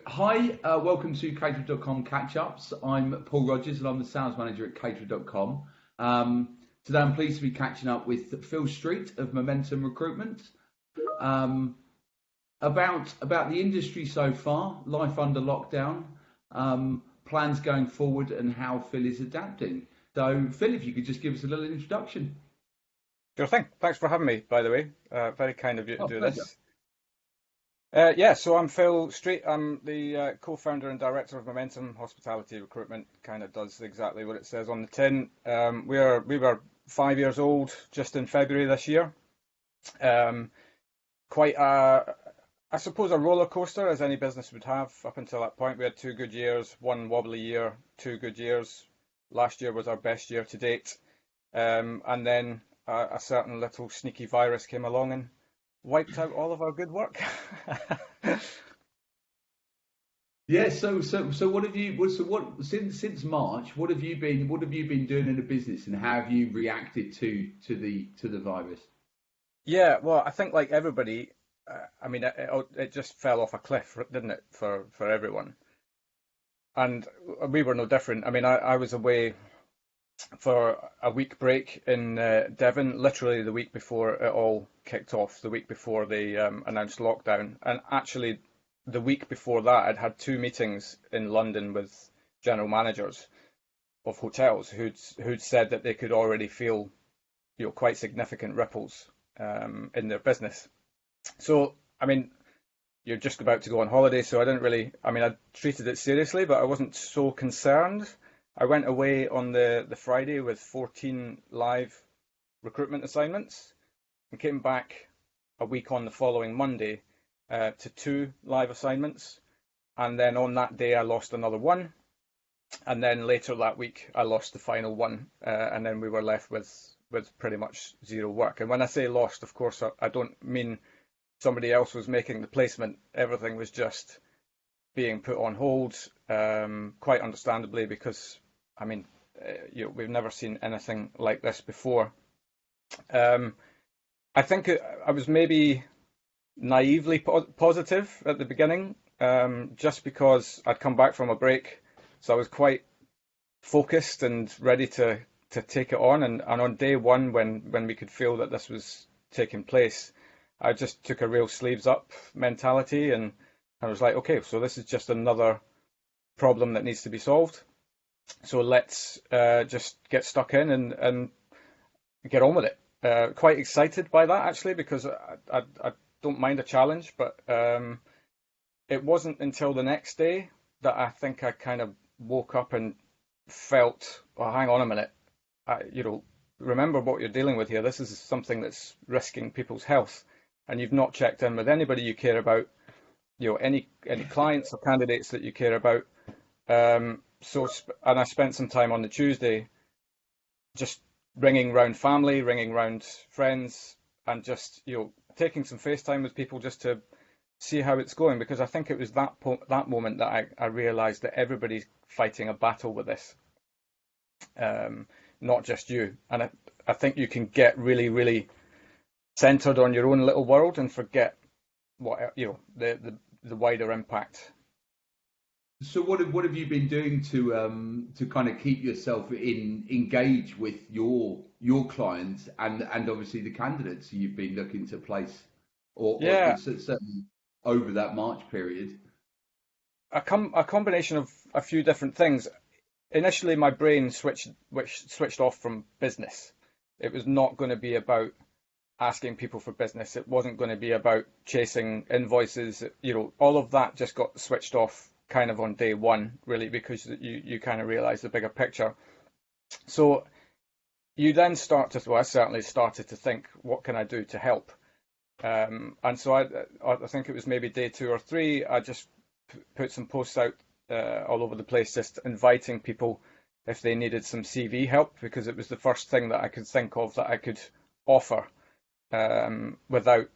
Hi, welcome to Caterer.com Catch-Ups. I'm Paul Rogers and I'm the sales manager at Caterer.com. Today I'm pleased to be catching up with Phil Street of Momentum Recruitment about the industry so far, life under lockdown, plans going forward and how Phil is adapting. So Phil, if you could just give us a little introduction. Sure thing. Thanks for having me, by the way. Very kind of you to Oh, do pleasure. this. So I'm Phil Street. I'm the co-founder and director of Momentum Hospitality Recruitment. Kind of does exactly what it says on the tin. We were 5 years old just in February this year. Um, Quite I suppose a roller coaster as any business would have up until that point. We had 2 good years, one wobbly year, 2 good years. Last year was our best year to date. And then a certain little sneaky virus came along and wiped out all of our good work. Yeah, so what have you what since March, what have you been doing in the business and how have you reacted to the virus? Yeah, well, I think like everybody, I mean, it just fell off a cliff, didn't it, for everyone? And we were no different. I mean, I was away for a week break in Devon, literally the week before it all kicked off, the week before they announced lockdown. And actually, the week before that, I'd had two meetings in London with general managers of hotels who'd said that they could already feel, quite significant ripples in their business. So, I mean, you're just about to go on holiday, so I didn't really, I mean, I treated it seriously, but I wasn't so concerned. I went away on the Friday with 14 live recruitment assignments and came back a week on the following Monday to two live assignments. And then on that day, I lost another one. And then later that week, I lost the final one. And then we were left with pretty much zero work. And when I say lost, of course, I don't mean somebody else was making the placement. Everything was just being put on hold, quite understandably, because I mean, we've never seen anything like this before. Um, I think I was maybe naively positive at the beginning, just because I'd come back from a break, so I was quite focused and ready to take it on. And on day one, when we could feel that this was taking place, I just took a real sleeves up mentality, and I was like, okay, so this is just another problem that needs to be solved. So let's just get stuck in and get on with it. Quite excited by that actually, because I don't mind a challenge, but it wasn't until the next day that I think I kind of woke up and felt, well, hang on a minute, remember what you're dealing with here. This is something that's risking people's health, and you've not checked in with anybody you care about, any clients or candidates that you care about. And I spent some time on the Tuesday just ringing round family, ringing round friends, and just taking some FaceTime with people just to see how it's going. Because I think it was that moment that I realised that everybody's fighting a battle with this, not just you. And I think you can get really, really centred on your own little world and forget what the wider impact. So what have you been doing to kind of keep yourself engaged with your clients and obviously the candidates you've been looking to place or Yeah, certainly over that March period? a combination of a few different things. Initially, my brain switched off from business. It was not going to be about asking people for business. It wasn't going to be about chasing invoices. All of that just got switched off kind of on day one, really, because you kind of realize the bigger picture. So you then I certainly started to think, what can I do to help? And so I think it was maybe day two or three, I just put some posts out all over the place, just inviting people if they needed some CV help, because it was the first thing that I could think of that I could offer without,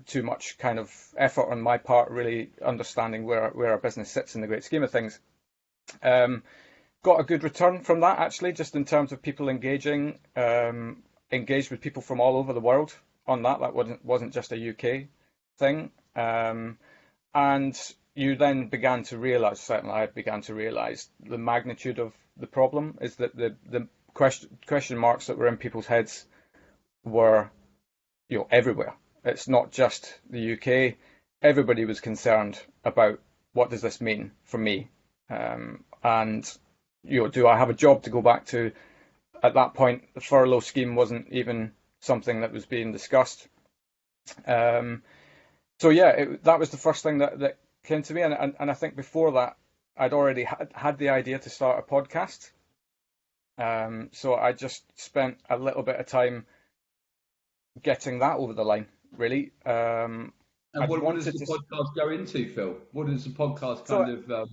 too much kind of effort on my part, really understanding where our business sits in the great scheme of things. Got a good return from that actually, just in terms of people engaged with people from all over the world on that. That wasn't just a UK thing. And you then began to realize, certainly I began to realize, the magnitude of the problem is that the question marks that were in people's heads were, everywhere. It's not just the UK. Everybody was concerned about what does this mean for me, and do I have a job to go back to? At that point, the furlough scheme wasn't even something that was being discussed. Um, so yeah, that was the first thing that came to me, and I think before that, I'd already had the idea to start a podcast. So I just spent a little bit of time getting that over the line, really. And I'd what does wanted the to. podcast go into, Phil? What does the podcast So kind of?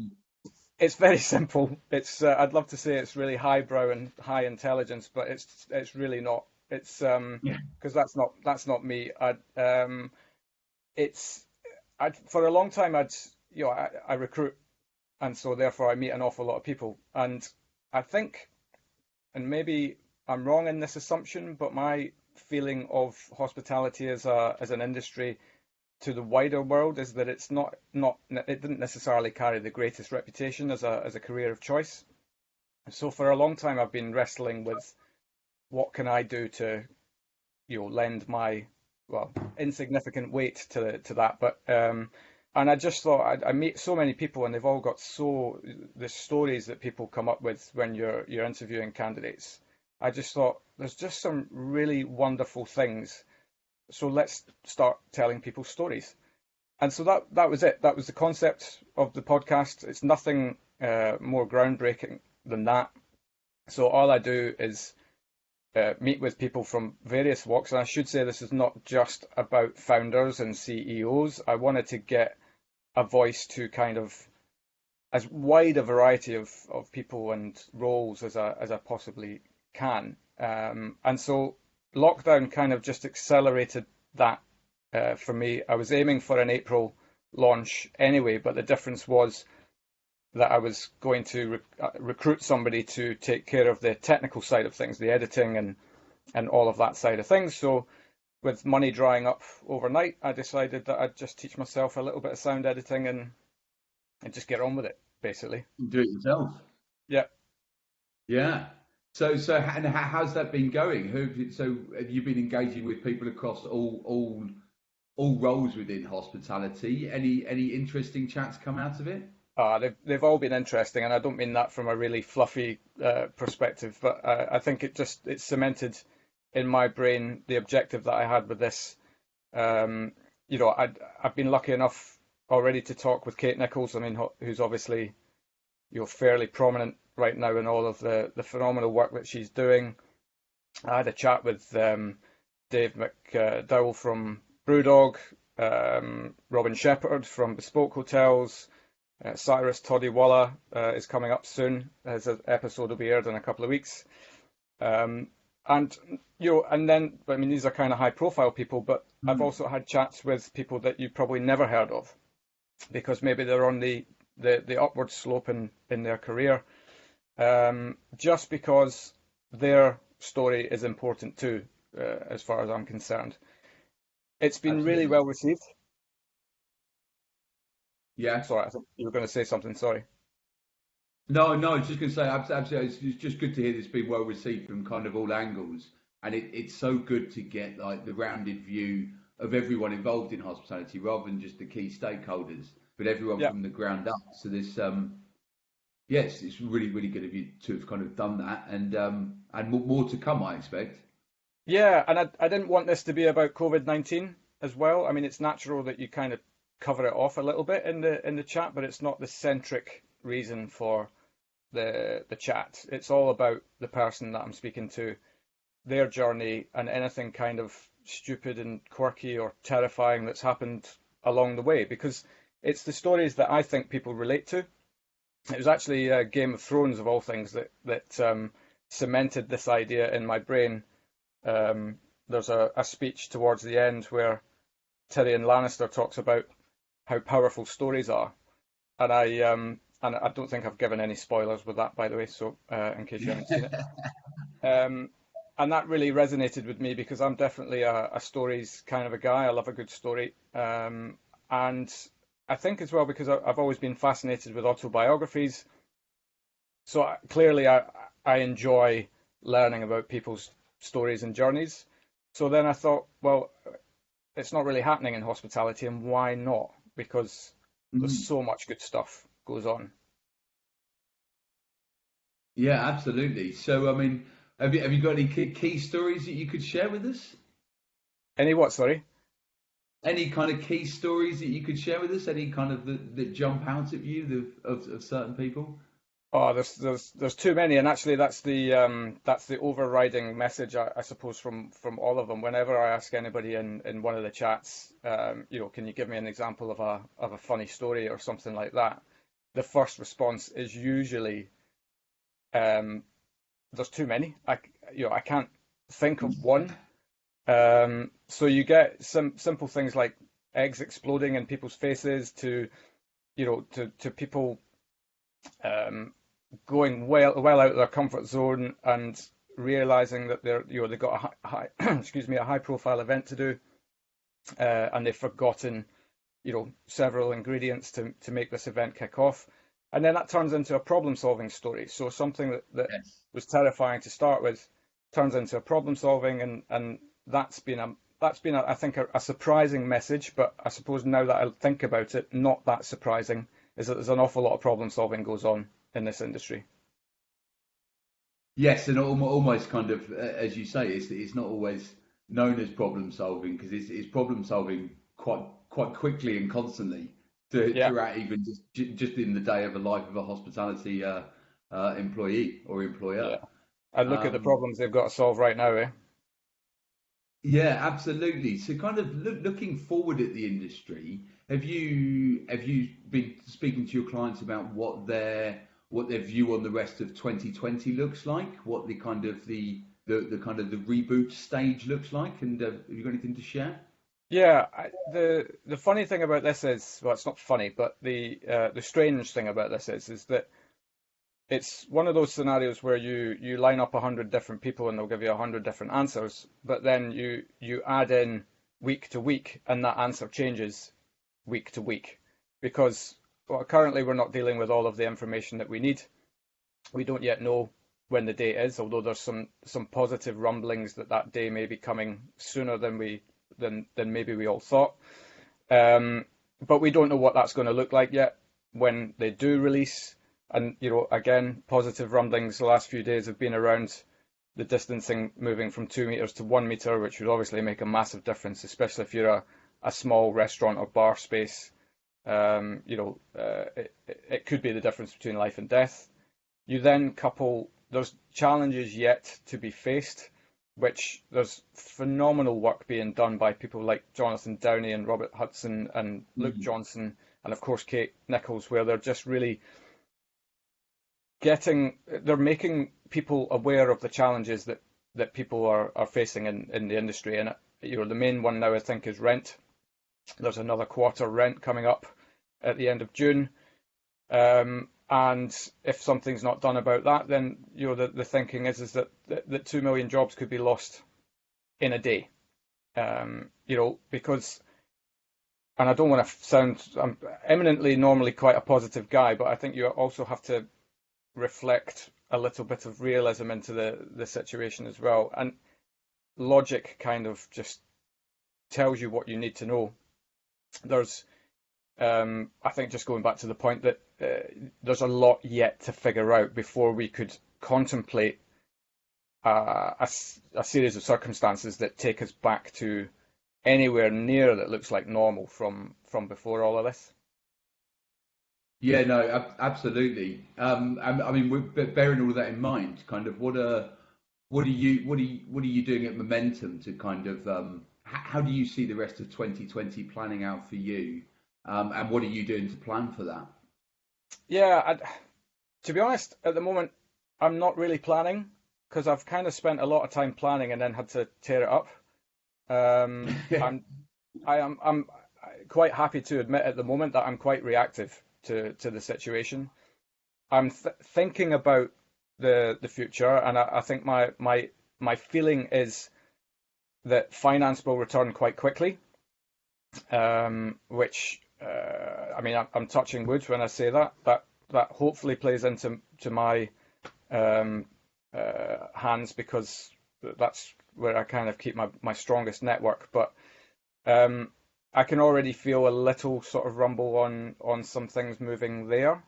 it's very simple. It's I'd love to say it's really highbrow and high intelligence, but it's really not. It's Yeah. because that's not me. It's for a long time I recruit, and so therefore I meet an awful lot of people, and I think, and maybe I'm wrong in this assumption, but my feeling of hospitality as an industry to the wider world is that it's not it didn't necessarily carry the greatest reputation as a career of choice. So for a long time I've been wrestling with what can I do to lend my insignificant weight to that. But and I just thought I meet so many people and they've all got the stories that people come up with when you're interviewing candidates. I just thought there's just some really wonderful things. So let's start telling people stories. And so that was it. That was the concept of the podcast. It's nothing more groundbreaking than that. So all I do is meet with people from various walks. And I should say this is not just about founders and CEOs. I wanted to get a voice to kind of as wide a variety of people and roles as I possibly can. And so lockdown kind of just accelerated that for me. I was aiming for an April launch anyway, but the difference was that I was going to recruit somebody to take care of the technical side of things, the editing and all of that side of things. So with money drying up overnight, I decided that I'd just teach myself a little bit of sound editing and just get on with it, basically. Do it yourself. Yeah. Yeah. And how's that been going? So have you been engaging with people across all roles within hospitality? Any interesting chats come out of it? They've all been interesting, and I don't mean that from a really fluffy perspective, but I think it's cemented in my brain the objective that I had with this. I've been lucky enough already to talk with Kate Nichols. I mean, who's obviously fairly prominent right now in all of the phenomenal work that she's doing. I had a chat with Dave McDowell from Brewdog, Robin Shepherd from Bespoke Hotels. Cyrus Todiwala is coming up soon. His episode will be aired in a couple of weeks. And then, I mean, these are kind of high profile people, but I've also had chats with people that you probably never heard of because maybe they're on the upward slope in their career, just because their story is important too, as far as I'm concerned. It's been really Absolutely. well received. Yeah. Sorry, I think you were going to say something. Sorry. No, I was just going to say, absolutely, it's just good to hear this being well received from kind of all angles. And it's so good to get like the rounded view of everyone involved in hospitality rather than just the key stakeholders, but everyone Yeah. from the ground up. So yes, it's really, really good of you to have kind of done that and more to come, I expect. Yeah, and I didn't want this to be about COVID-19 as well. I mean, it's natural that you kind of cover it off a little bit in the chat, but it's not the centric reason for the chat. It's all about the person that I'm speaking to, their journey, and anything kind of stupid and quirky or terrifying that's happened along the way, because it's the stories that I think people relate to. It was actually Game of Thrones of all things that cemented this idea in my brain. There's a speech towards the end where Tyrion Lannister talks about how powerful stories are, and I don't think I've given any spoilers with that, by the way. So in case you haven't seen it, um, and that really resonated with me because I'm definitely a stories kind of a guy. I love a good story, and I think as well because I've always been fascinated with autobiographies. So clearly, I enjoy learning about people's stories and journeys. So then I thought, well, it's not really happening in hospitality, and why not? Because there's Mhm. so much good stuff goes on. Yeah, absolutely. So, I mean, have you got any key stories that you could share with us? Any what? Sorry. Any kind of key stories that you could share with us? Any kind of that jump out at you of certain people? Oh, there's too many, and actually that's the overriding message I suppose from all of them. Whenever I ask anybody in one of the chats, can you give me an example of a funny story or something like that? The first response is usually, um, there's too many. I can't think of one. So you get some simple things like eggs exploding in people's faces to people um, going well out of their comfort zone and realizing that they've got a high excuse me, a high profile event to do, and they've forgotten several ingredients to make this event kick off, and then that turns into a problem solving story. So something that Yes. was terrifying to start with turns into a problem solving, and that's been I think a surprising message. But I suppose now that I think about it, not that surprising is that there's an awful lot of problem solving goes on in this industry. Yes, and almost kind of, as you say, it's not always known as problem solving because it's problem solving quite quickly and constantly Yeah, throughout even just in the day of a life of a hospitality employee or employer. yeah. And look at the Um, problems they've got to solve right now, eh? yeah, absolutely. So, kind of looking forward at the industry, have you been speaking to your clients about what their view on the rest of 2020 looks like? What the kind of the kind of the reboot stage looks like? And have you got anything to share? Yeah, the funny thing about this is, well, it's not funny, but the strange thing about this is that it's one of those scenarios where you line up 100 different people and they'll give you 100 different answers, but then you add in week to week, and that answer changes week to week because well, currently we're not dealing with all of the information that we need. We don't yet know when the date is, although there's some positive rumblings that that day may be coming sooner than maybe we all thought. But we don't know what that's going to look like yet when they do release. And again, positive rumblings the last few days have been around the distancing moving from 2 meters to 1 meter, which would obviously make a massive difference, especially if you're a small restaurant or bar space. It could be the difference between life and death. You then couple, there's challenges yet to be faced, which there's phenomenal work being done by people like Jonathan Downey and Robert Hudson and Luke Mm. Johnson and of course Kate Nichols, where they're just really they're making people aware of the challenges that people are facing in the industry. And the main one now I think is rent. There's another quarter rent coming up at the end of June. And if something's not done about that, then the thinking is that 2 million jobs could be lost in a day. Because, and I don't want to sound, I'm eminently normally quite a positive guy, but I think you also have to reflect a little bit of realism into the situation as well. And logic kind of just tells you what you need to know. There's I think just going back to the point that there's a lot yet to figure out before we could contemplate a series of circumstances that take us back to anywhere near that looks like normal from before all of this. Yeah, no, absolutely. I mean, bearing all that in mind, kind of, what are you doing at Momentum to kind of, how do you see the rest of 2020 planning out for you? And what are you doing to plan for that? Yeah, to be honest, at the moment, I'm not really planning because I've kind of spent a lot of time planning and then had to tear it up. Um, I'm I'm quite happy to admit at the moment that I'm quite reactive to the situation. I'm thinking about the future, and I think my feeling is that finance will return quite quickly, which I mean, I'm touching wood when I say that. That hopefully plays into my um, hands, because that's where I kind of keep my strongest network. But um, I can already feel a little sort of rumble on some things moving there.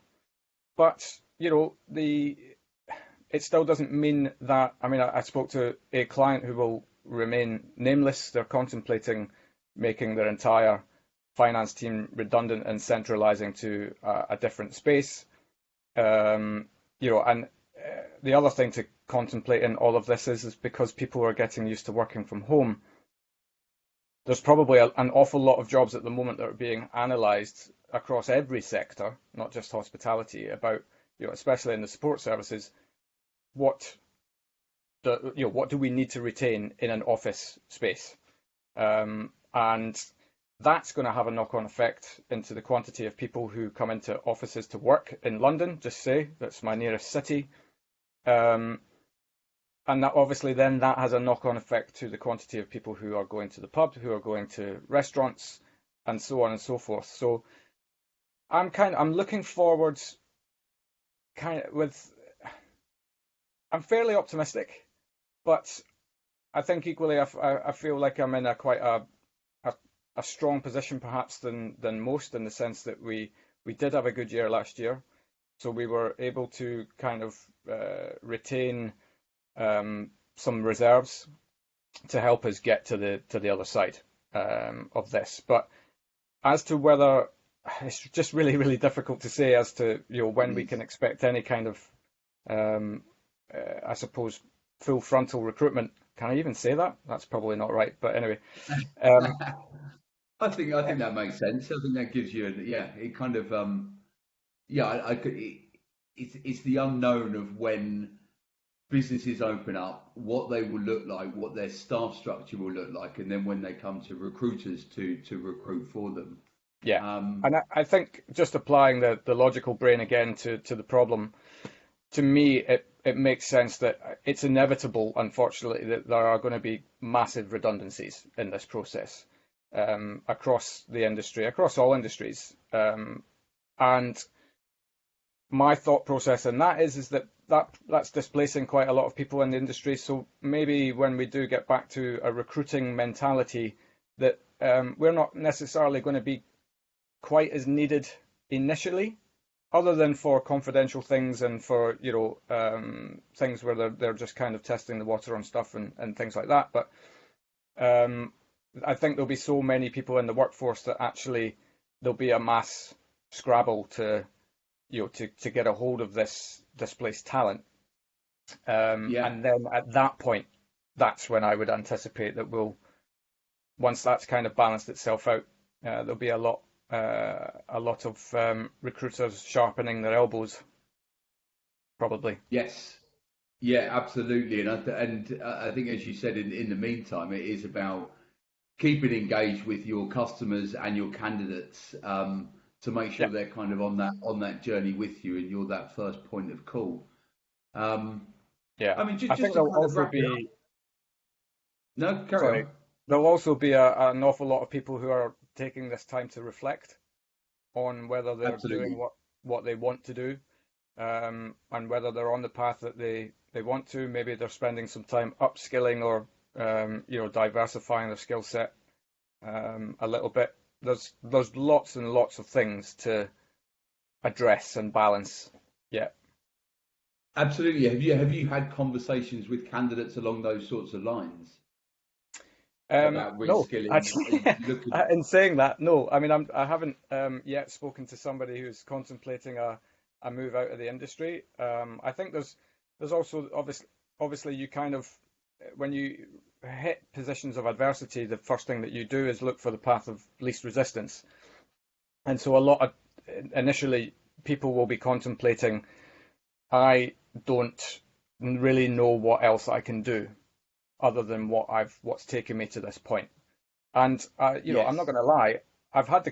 But it still doesn't mean that. I mean, I spoke to a client who will remain nameless. They're contemplating making their entire finance team redundant and centralizing to a different space. And the other thing to contemplate in all of this is because people are getting used to working from home, there's probably an awful lot of jobs at the moment that are being analysed across every sector, not just hospitality, about, especially in the support services, what what do we need to retain in an office space, and that's going to have a knock-on effect into the quantity of people who come into offices to work in London. Just say that's my nearest city. And that obviously then that has a knock-on effect to the quantity of people who are going to the pub, who are going to restaurants, and so on and so forth. So I'm looking forward I'm fairly optimistic, but I think equally I feel like I'm in a quite a strong position perhaps than most, in the sense that we did have a good year last year, so we were able to kind of retain some reserves to help us get to the other side of this. But as to whether, it's just really, really difficult to say as to when we can expect any kind of I suppose full frontal recruitment. Can I even say that? That's probably not right. But anyway, um, I think that makes sense. I think that gives you it kind of yeah I could it's the unknown of when businesses open up, what they will look like, what their staff structure will look like, and then when they come to recruiters to recruit for them. yeah, Um, and I think just applying the logical brain again to the problem, to me, it makes sense that it's inevitable, unfortunately, that there are going to be massive redundancies in this process, across the industry, across all industries. And my thought process in that is that's displacing quite a lot of people in the industry. So maybe when we do get back to a recruiting mentality, that we're not necessarily going to be quite as needed initially, other than for confidential things and for things where they're just kind of testing the water on stuff and things like that. But I think there'll be so many people in the workforce that actually there'll be a mass scrabble to to get a hold of this displaced talent. yeah, And then at that point, that's when I would anticipate that once that's kind of balanced itself out, there'll be a lot of recruiters sharpening their elbows, probably. yes, yeah, absolutely. And I think, as you said, in the meantime, it is about keeping engaged with your customers and your candidates, to make sure Yeah, they're kind of on that journey with you, and you're that first point of call. Um, yeah. I mean, I just think to there'll kind of also wrap it up. be, No, carry sorry, on. there'll also be an awful lot of people who are taking this time to reflect on whether they're doing Absolutely. what they want to do, and whether they're on the path that they want to. Maybe they're spending some time upskilling or diversifying their skill set a little bit. There's lots and lots of things to address and balance. Yeah. Absolutely. Have you had conversations with candidates along those sorts of lines about No, reskilling? Are actually, you looking? in saying that, no. I mean, I haven't yet spoken to somebody who's contemplating a move out of the industry. I think there's also obviously you kind of, when you hit positions of adversity, the first thing that you do is look for the path of least resistance. And so a lot of initially people will be contemplating, I don't really know what else I can do other than what's taken me to this point. And I'm not Yes. going to lie, I've had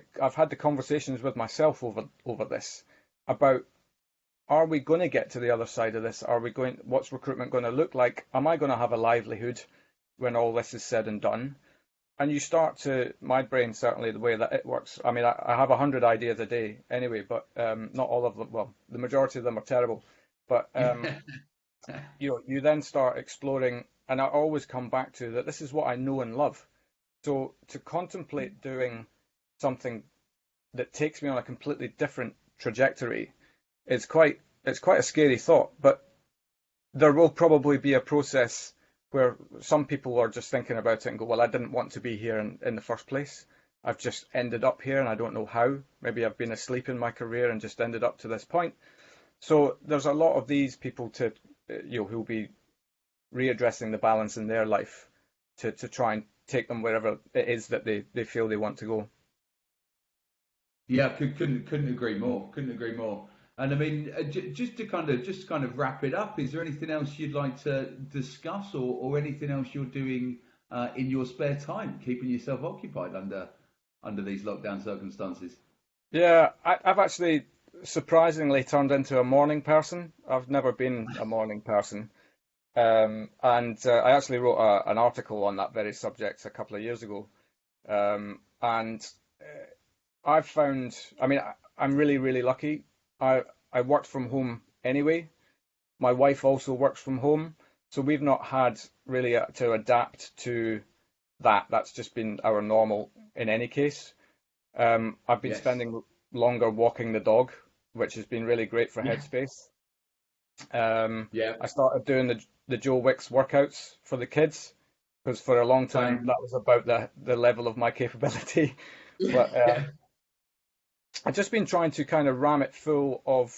the conversations with myself over this about, are we going to get to the other side of this? What's recruitment going to look like? Am I going to have a livelihood when all this is said and done? and you start to, my brain certainly the way that it works. I mean, I have 100 ideas a day anyway, but not all of them. Well, the majority of them are terrible. But you then start exploring, and I always come back to that. This is what I know and love. So to contemplate doing something that takes me on a completely different trajectory is quite a scary thought. But there will probably be a process where some people are just thinking about it and go, well, I didn't want to be here in the first place. I've just ended up here and I don't know how. Maybe I've been asleep in my career and just ended up to this point. So there's a lot of these people who'll be readdressing the balance in their life to try and take them wherever it is that they feel they want to go. Yeah, couldn't agree more. Couldn't agree more. And I mean, just to kind of wrap it up, is there anything else you'd like to discuss, or anything else you're doing in your spare time, keeping yourself occupied under these lockdown circumstances? Yeah, I've actually surprisingly turned into a morning person. I've never been a morning person. And I actually wrote an article on that very subject a couple of years ago. And I've found, I mean, I'm really, really lucky. I worked from home anyway. My wife also works from home. So we've not had really to adapt to that. That's just been our normal in any case. I've been Yes. spending longer walking the dog, which has been really great for Yeah. headspace. Um, Yeah. I started doing the Joe Wicks workouts for the kids because for a long time Same. that was about the level of my capability. But Yeah. I've just been trying to kind of ram it full of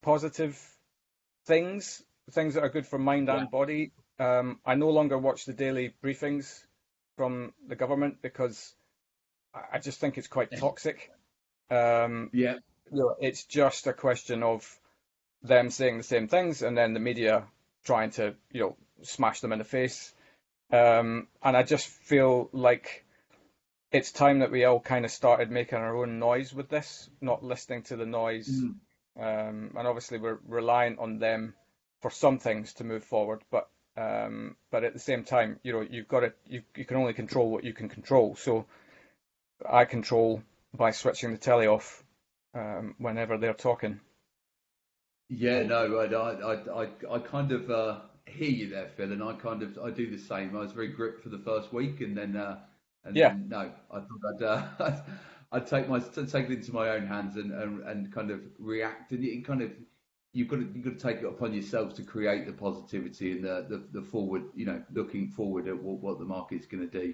positive things, things that are good for mind Yeah. and body. I no longer watch the daily briefings from the government because I just think it's quite toxic. Um, Yeah. it's just a question of them saying the same things and then the media trying to, smash them in the face. And I just feel like it's time that we all kind of started making our own noise with this, not listening to the noise. Mm. And obviously we're reliant on them for some things to move forward, but at the same time, you've got to you can only control what you can control. So I control by switching the telly off whenever they're talking. Yeah, no, I kind of hear you there, Phil, and I do the same. I was very gripped for the first week, and Yeah, then no, I thought I'd take it into my own hands and kind of react, and it kind of you've got to take it upon yourself to create the positivity and the forward, looking forward at what the market's going to do.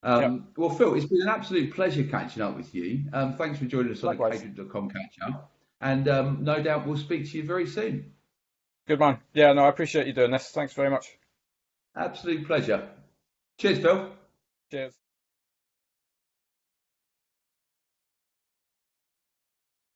yeah, Well, Phil, it's been an absolute pleasure catching up with you. Thanks for joining us on the likewise. Cadent.com catch up. And no doubt we'll speak to you very soon. Good man. Yeah, no, I appreciate you doing this. Thanks very much. Absolute pleasure. Cheers, Phil. Cheers.